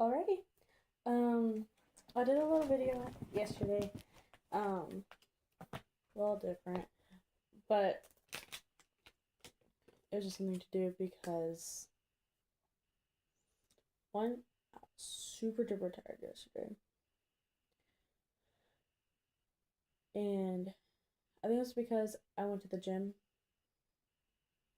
Alrighty. I did a little video yesterday. A little different, but it was just something to do because one, I was super duper tired yesterday, and I think it's because I went to the gym.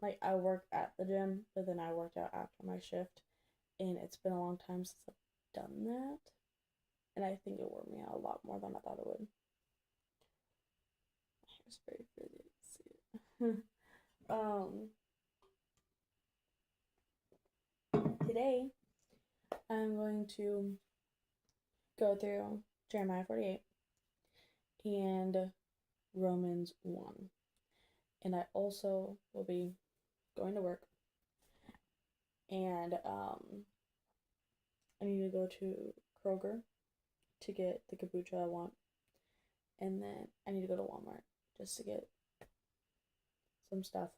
Like I work at the gym, but then I worked out after my shift, and it's been a long time since I've done that, and I think it wore me out a lot more than I thought it would. My hair's very frizzy. See it. um, Today I'm going to go through Jeremiah 48 and Romans 1. And I also will be going to work, and I need to go to Kroger to get the kombucha I want, and then I need to go to Walmart just to get some stuff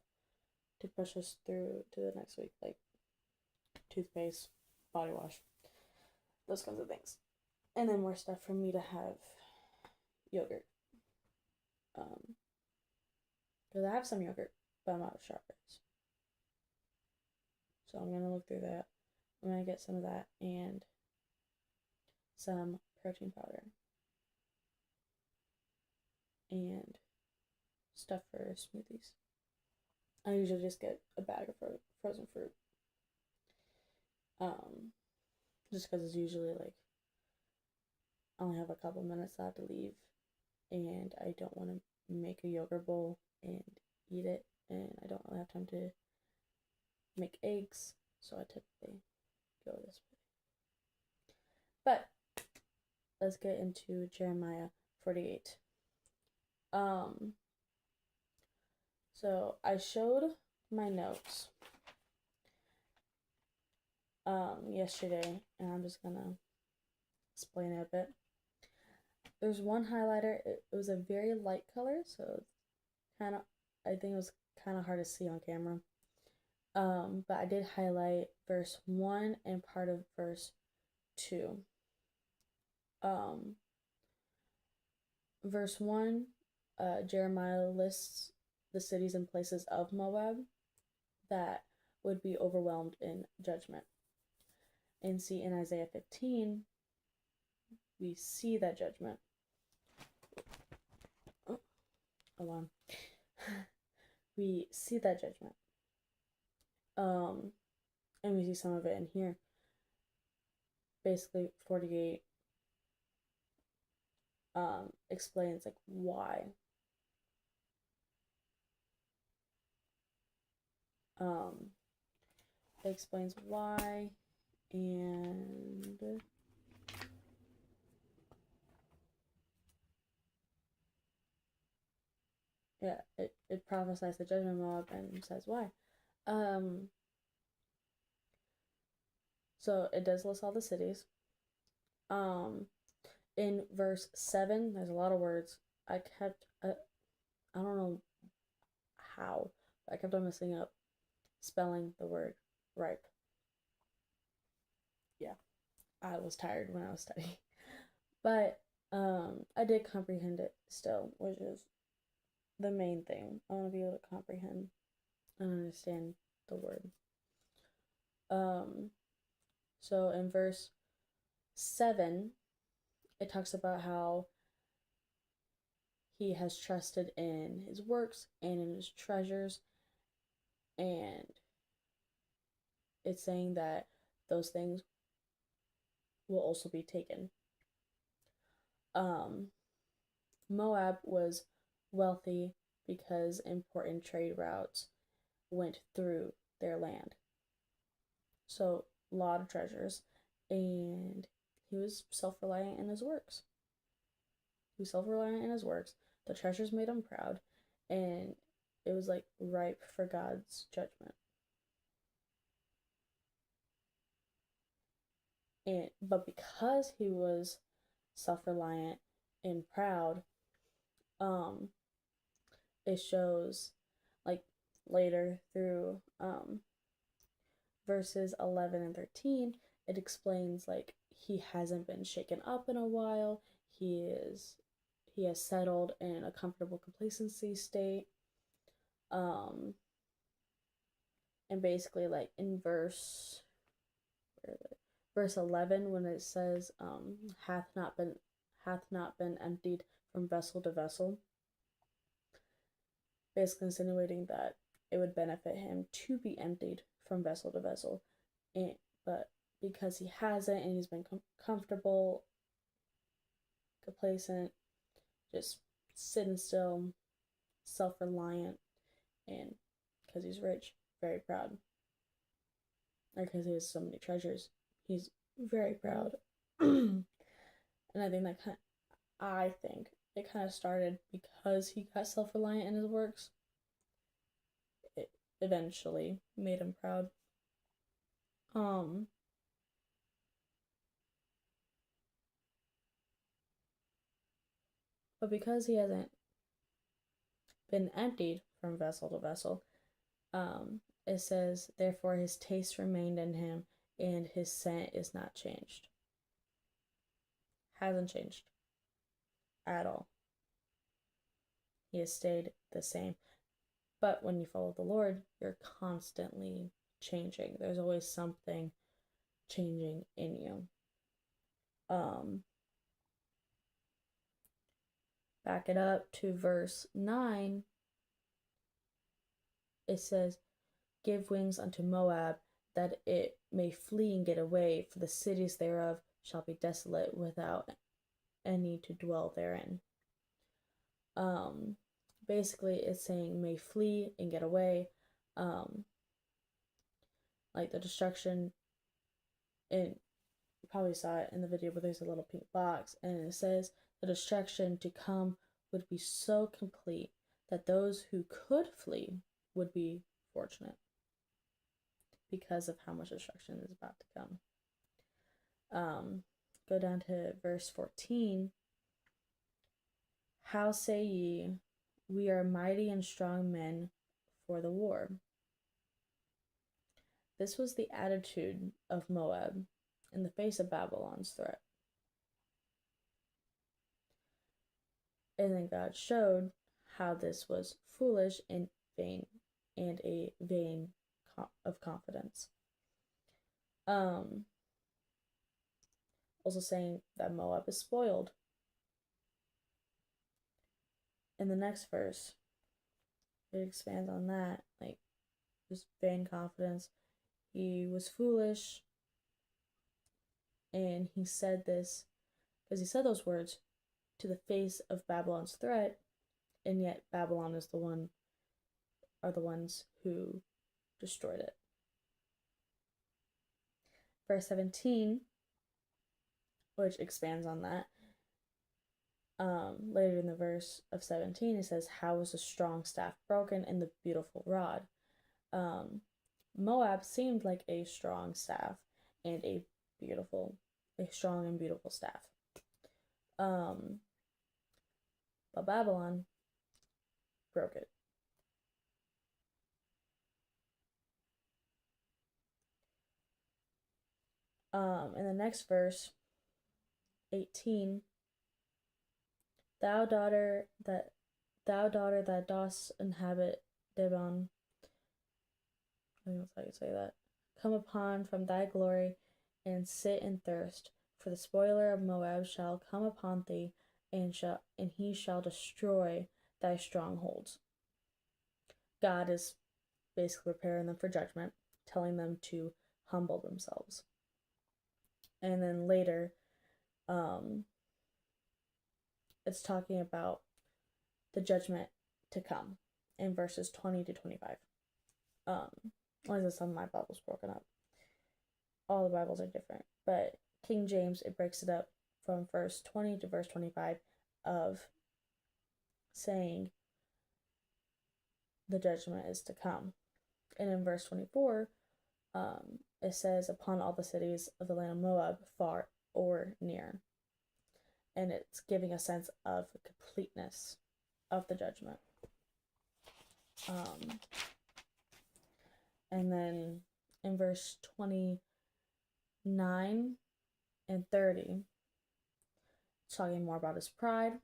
to push us through to the next week, like toothpaste, body wash, those kinds of things. And then more stuff for me to have yogurt. Because I have some yogurt, but I'm out of strawberries. So I'm gonna look through that. I'm gonna get some of that and some protein powder and stuff for smoothies. I usually just get a bag of frozen fruit. Just because it's usually like I only have a couple minutes I have to leave, and I don't want to make a yogurt bowl and eat it, and I don't really have time to make eggs, so I typically go this way. But let's get into Jeremiah 48. So I showed my notes yesterday, and I'm just gonna explain it a bit. There's one highlighter. It was a very light color, so kind of, I think it was kind of hard to see on camera. But I did highlight verse 1 and part of verse 2. Verse 1, Jeremiah lists the cities and places of Moab that would be overwhelmed in judgment. And see, in Isaiah 15, we see that judgment. Oh, hold on. We see that judgment. And we see some of it in here. Basically, 48 explains like why. It explains why, and yeah, it prophesies the judgment of Moab and says why. So it does list all the cities. In verse 7, there's a lot of words. I don't know how, but I kept on messing up spelling the word ripe. Yeah, I was tired when I was studying. But I did comprehend it still, which is the main thing. I want to be able to comprehend and understand the word. So in verse 7, it talks about how he has trusted in his works and in his treasures, and it's saying that those things will also be taken. Moab was wealthy because important trade routes went through their land. So, a lot of treasures, and he was self-reliant in his works. He was self-reliant in his works. The treasures made him proud, and it was like ripe for God's judgment. But because he was self-reliant and proud, it shows like later through verses 11 and 13, it explains like he hasn't been shaken up in a while. He has settled in a comfortable complacency state. Um, and basically, like in verse 11, when it says, hath not been emptied from vessel to vessel, basically insinuating that it would benefit him to be emptied from vessel to vessel, but because he hasn't and he's been comfortable, complacent, just sitting still, self-reliant, and because he's rich, very proud, or because he has so many treasures, he's very proud. And I think it kind of started because he got self-reliant in his works. It eventually made him proud. But because he hasn't been emptied from vessel to vessel, it says, therefore his taste remained in him, and his scent is not changed. Hasn't changed at all. He has stayed the same. But when you follow the Lord, you're constantly changing. There's always something changing in you. Back it up to verse 9. It says, give wings unto Moab, that it may flee and get away, for the cities thereof shall be desolate, without any to dwell therein. Basically it's saying may flee and get away. Like the destruction, and you probably saw it in the video, but there's a little pink box, and it says the destruction to come would be so complete that those who could flee would be fortunate because of how much destruction is about to come. Go down to verse 14. How say ye, we are mighty and strong men for the war? This was the attitude of Moab in the face of Babylon's threat. And then God showed how this was foolish and vain, and a vain of confidence. Also saying that Moab is spoiled. In the next verse, it expands on that, like just vain confidence. He was foolish, and he said this because he said those words to the face of Babylon's threat, and yet Babylon are the ones who destroyed it. Verse 17, which expands on that. Later in the verse of 17, it says, how was the strong staff broken and the beautiful rod? Moab seemed like a strong staff and a strong and beautiful staff. But Babylon broke it. In the next verse, 18, thou daughter that dost inhabit Dibon, I think that's how you say that, come upon from thy glory and sit in thirst, for the spoiler of Moab shall come upon thee, and he shall destroy thy strongholds. God is basically preparing them for judgment, telling them to humble themselves. And then later, it's talking about the judgment to come in verses 20 to 25. Only this, some of my Bible's broken up. All the Bibles are different, but King James, it breaks it up from verse 20 to verse 25 of saying the judgment is to come. And in verse 24, it says, upon all the cities of the land of Moab, far or near. And it's giving a sense of completeness of the judgment. And then in verse 25, 9 and 30, talking more about his pride,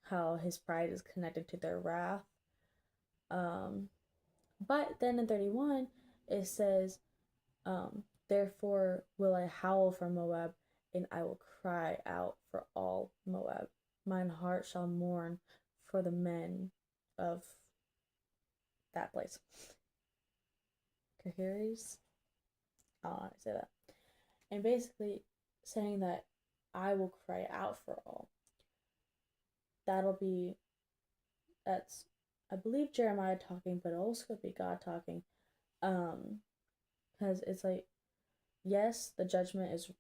how his pride is connected to their wrath. But then in 31, it says, therefore will I howl for Moab, and I will cry out for all Moab. Mine heart shall mourn for the men of that place. Kahiris? I say that. And basically saying that I will cry out for all. That's, I believe, Jeremiah talking, but it also could be God talking. Because it's like, yes, the judgment is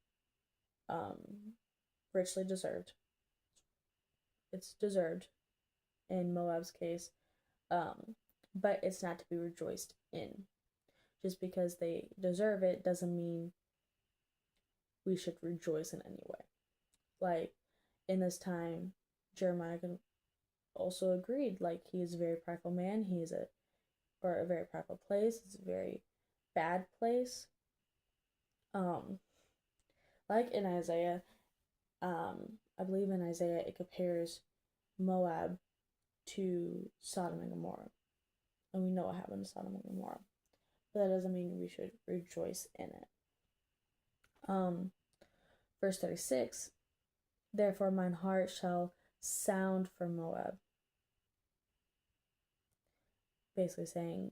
richly deserved. It's deserved in Moab's case, but it's not to be rejoiced in. Just because they deserve it doesn't mean we should rejoice in any way. Like, in this time, Jeremiah also agreed, like, he is a very prideful man. He is a very prideful place. It's a very bad place. Like in Isaiah, I believe in Isaiah it compares Moab to Sodom and Gomorrah. And we know what happened to Sodom and Gomorrah. But that doesn't mean we should rejoice in it. Verse 36, therefore mine heart shall sound for Moab. Basically saying,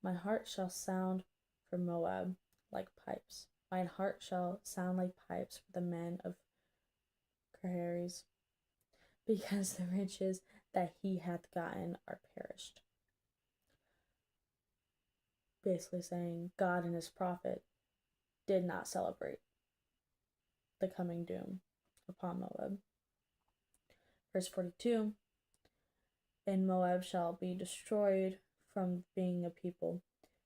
my heart shall sound for Moab like pipes. Mine heart shall sound like pipes for the men of Kaharis, because the riches that he hath gotten are perished. Basically saying God and his prophet did not celebrate the coming doom upon Moab. Verse 42, and Moab shall be destroyed from being a people,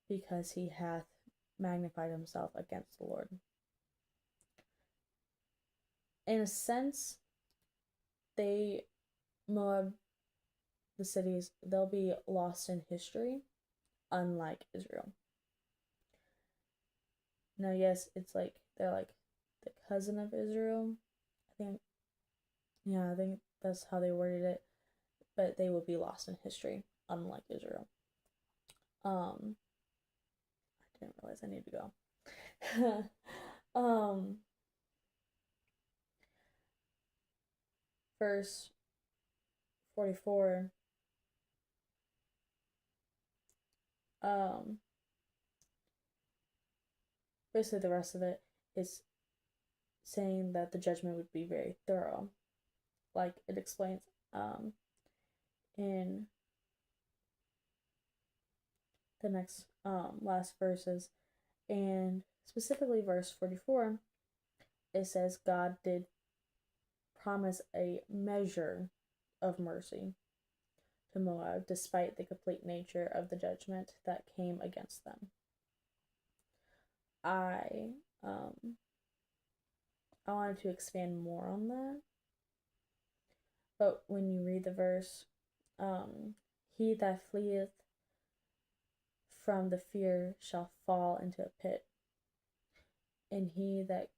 because he hath magnified himself against the Lord. In a sense, Moab, the cities, they'll be lost in history, unlike Israel. Now, yes, it's like they're like the cousin of Israel. I think that's how they worded it. But they will be lost in history, unlike Israel. I didn't realize I need to go. Verse 44. Basically the rest of it is saying that the judgment would be very thorough. Like it explains in the next last verses, and specifically verse 44, it says God did promise a measure of mercy to Moab despite the complete nature of the judgment that came against them. I wanted to expand more on that, but when you read the verse, he that fleeth from the fear shall fall into a pit, and he that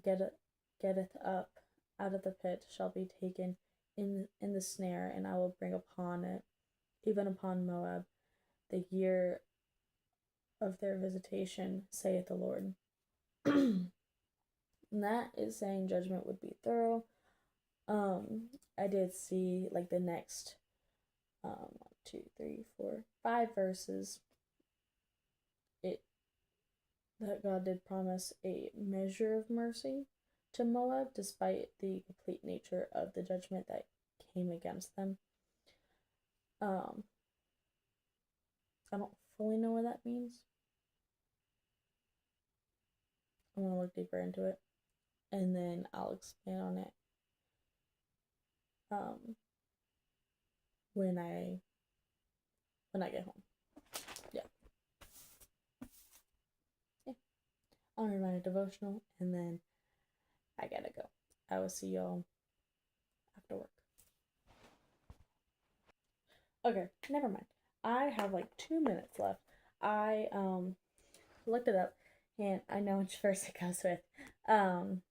getteth up out of the pit shall be taken in the snare, and I will bring upon it, even upon Moab, the year of their visitation, saith the Lord. And that is saying judgment would be thorough. I did see like the next 1, 2, 3, 4, 5 verses, that God did promise a measure of mercy to Moab despite the complete nature of the judgment that came against them. I don't fully know what that means. I'm going to look deeper into it, and then I'll expand on it when I get home. Yeah. I'll read my devotional, and then I gotta go. I will see y'all after work. Okay, never mind. I have like 2 minutes left. I looked it up, And I know which verse it goes with. Um,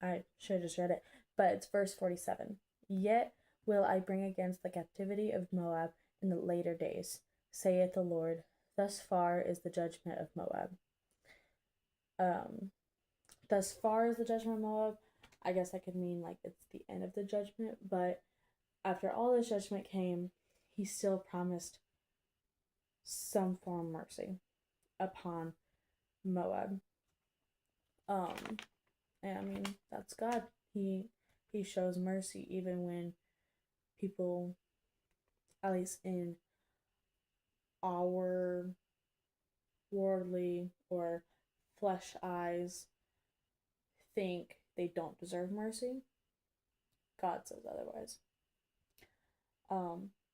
I should have just read it, but it's verse 47. Yet will I bring against the captivity of Moab in the later days, saith the Lord. Thus far is the judgment of Moab. Um, thus far is the judgment of Moab. I guess that could mean like it's the end of the judgment, but after all this judgment came, he still promised some form of mercy upon Moab. Um, and I mean that's God. He shows mercy even when people, at least in our worldly or flesh eyes, think they don't deserve mercy. God says otherwise.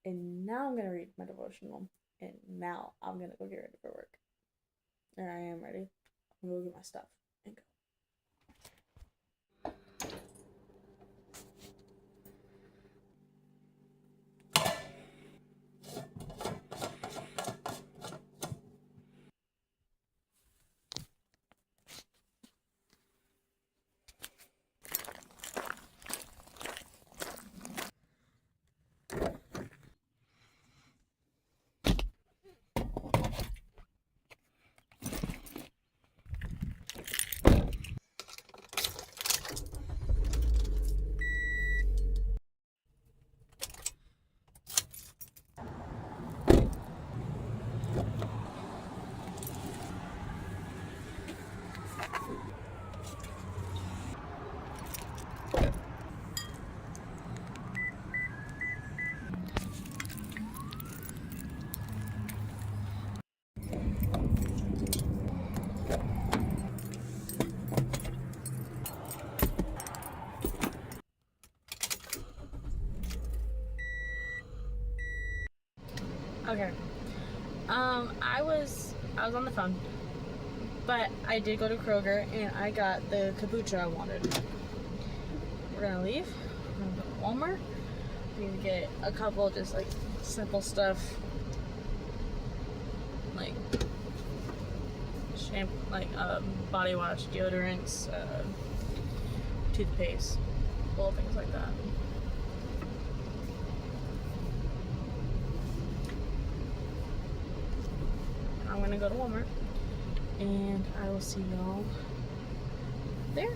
And now I'm gonna read my devotional, and now I'm gonna go get ready for work. And I am ready. I'm gonna go get my stuff and go. Okay. I was on the phone, but I did go to Kroger and I got the kombucha I wanted. We're gonna leave. We're gonna go to Walmart. We need to get a couple just like simple stuff, like shampoo, like body wash, deodorants, toothpaste, little things like that. I'm gonna go to Walmart and I will see y'all there.